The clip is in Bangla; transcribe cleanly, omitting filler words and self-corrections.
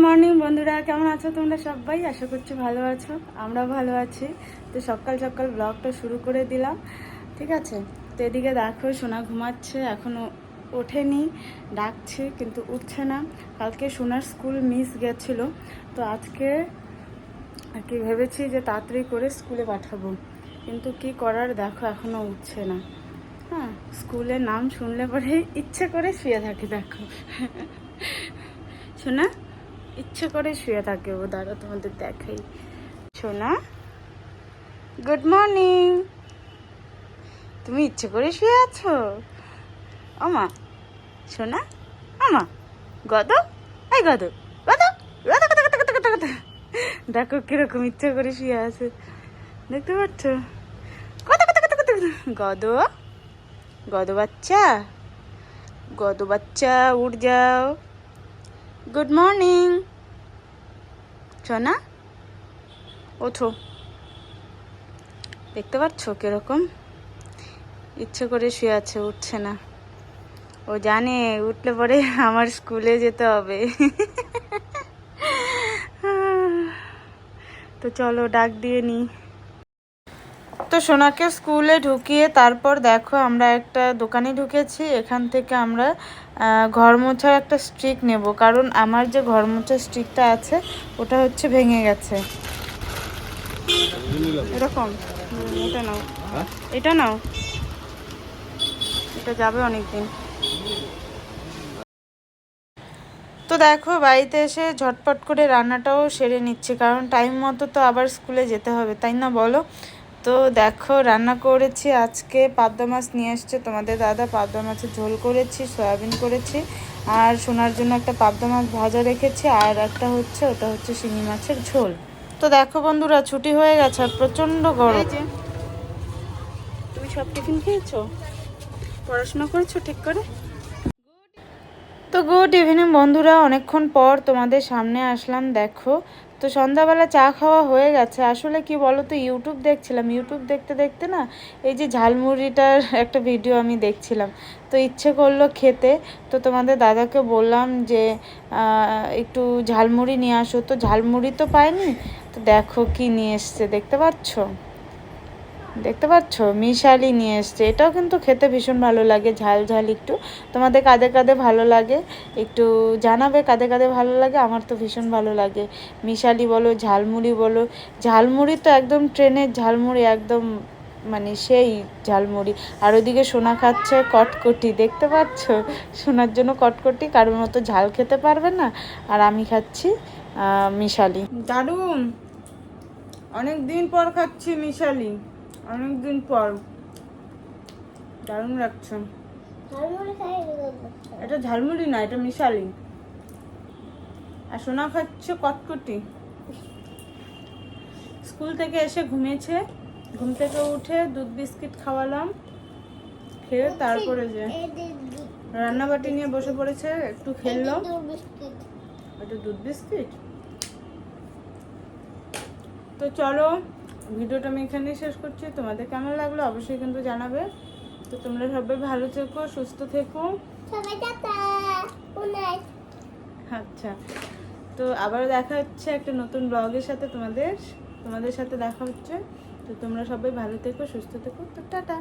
মর্নিং বন্ধুরা, কেমন আছো তোমরা সবাই? আশা করছি ভালো আছো, আমরা ভালো আছি। তো সকাল সকাল ব্লগটা শুরু করে দিলাম, ঠিক আছে। তো এদিকে দেখো সোনা ঘুমাচ্ছে, এখনও ওঠেনি, ডাকছে কিন্তু উঠছে না। কালকে সোনার স্কুল মিস গেছিলো, তো আজকে আর কি ভেবেছি যে তাড়াতাড়ি করে স্কুলে পাঠাবো, কিন্তু কি করার, দেখো এখনও উঠছে না। হ্যাঁ, স্কুলের নাম শুনলে পরে ইচ্ছে করে শুয়ে থাকে, দেখো সোনা ইচ্ছে করে শুয়ে থাকে ও। দাঁড়া তোমাদের দেখাই। সোনা, গুড মর্নিং। তুমি ইচ্ছে করে শুয়ে আছো? ওমা সোনা, ওমা গদ, এই গদ গদ গদ গদ গদ গদ গদ। দেখো কিরকম ইচ্ছে করে শুয়ে আছে, দেখতে পাচ্ছ? গদ গদ গদ গদ গদ। গদ বাচ্চা, গদ বাচ্চা উঠ যাও। গুড মর্নিং সোনা, ওঠো। দেখতে পাচ্ছ কিরকম ইচ্ছে করে শুয়ে আছে, উঠছে না। ও জানে উঠলে পরে আমার স্কুলে যেতে হবে। তো চলো ডাক দিয়ে নি। তো সোনাকে স্কুলে ঢুকিয়ে তারপর দেখো আমরা একটা দোকানে ঢুকেছি। এখান থেকে আমরা ঘর মোছার একটা স্টিক নেব, কারণ আমার যে ঘর মোছার স্টিকটা আছে ওটা হচ্ছে ভেঙে গেছে। এরকম এটা নাও, এটা নাও, এটা যাবে অনেকদিন। তো দেখো বাড়িতে এসে ঝটপট করে রান্নাটাও সেরে নিচ্ছি, কারণ টাইম মতো তো আবার স্কুলে যেতে হবে, তাই না বলো? তো দেখো রান্না করেছি আজকে, পাবদা মাছ নিয়ে এসছে তোমাদের দাদা, পাবদা মাছের ঝোল করেছি, সয়াবিন করেছি, আর সোনার জন্য একটা পাবদা মাছ ভাজা রেখেছি, আর একটা হচ্ছে ওটা হচ্ছে শিঙি মাছের ঝোল। তো দেখো বন্ধুরা ছুটি হয়ে গেছে আর প্রচণ্ড গরম। তুমি সব টিফিন খেয়েছো, পড়াশোনা করেছো ঠিক করে? তো গুড ইভিনিং বন্ধুরা, অনেকক্ষণ পর তোমাদের সামনে আসলাম। দেখো তো সন্ধ্যাবেলা চা খাওয়া হয়ে গেছে। আসলে কি বলো তো, ইউটিউব দেখছিলাম, ইউটিউব দেখতে দেখতে না এই যে ঝালমুড়িটার একটা ভিডিও আমি দেখছিলাম, তো ইচ্ছে করলো খেতে। তো তোমাদের দাদাকে বললাম যে একটু ঝালমুড়ি নিয়ে আসো, তো ঝালমুড়ি তো পাইনি। তো দেখো কি নিয়ে এসছে, দেখতে পাচ্ছ? দেখতে পাচ্ছ মিশালি নিয়ে এসছে। এটাও কিন্তু খেতে ভীষণ ভালো লাগে, ঝাল ঝাল একটু। তোমাদের কাদের কাদের ভালো লাগে একটু জানাবে, কাদের কাদের ভালো লাগে। আমার তো ভীষণ ভালো লাগে, মিশালি বলো ঝালমুড়ি বলো। ঝালমুড়ি তো একদম ট্রেনের ঝালমুড়ি, একদম মানে সেই ঝালমুড়ি। আর ওদিকে সোনা খাচ্ছে কটকটি, দেখতে পাচ্ছ? সোনার জন্য কটকটি, কারোর মতো ঝাল খেতে পারবে না, আর আমি খাচ্ছি মিশালি। দারুণ, অনেক দিন পর খাচ্ছি মিশালি, অনেকদিন পর, দারুণ লাগছে। এটা ঝালমুড়ি না, এটা মিশালি। আর সোনা খাচ্ছে কটকটি। স্কুল থেকে এসে ঘুমিয়েছে, ঘুম থেকে উঠে দুধ বিস্কিট খাওয়ালাম, খেয়ে তারপরে যে রান্নাবাটি নিয়ে বসে পড়েছে, একটু খেললো। এটা দুধ বিস্কিট। তো চলো ভিডিওটা আমি এখানেই শেষ করছি। তোমাদের কেমন লাগলো অবশ্যই কিন্তু জানাবে। তো তোমরা সবাই ভালো থেকো, সুস্থ থেকো। আচ্ছা, তো আবারও দেখা হচ্ছে একটা নতুন ব্লগের সাথে, তোমাদের সাথে দেখা হচ্ছে। তো তোমরা সবাই ভালো থেকো, সুস্থ থেকো। তো টাটা।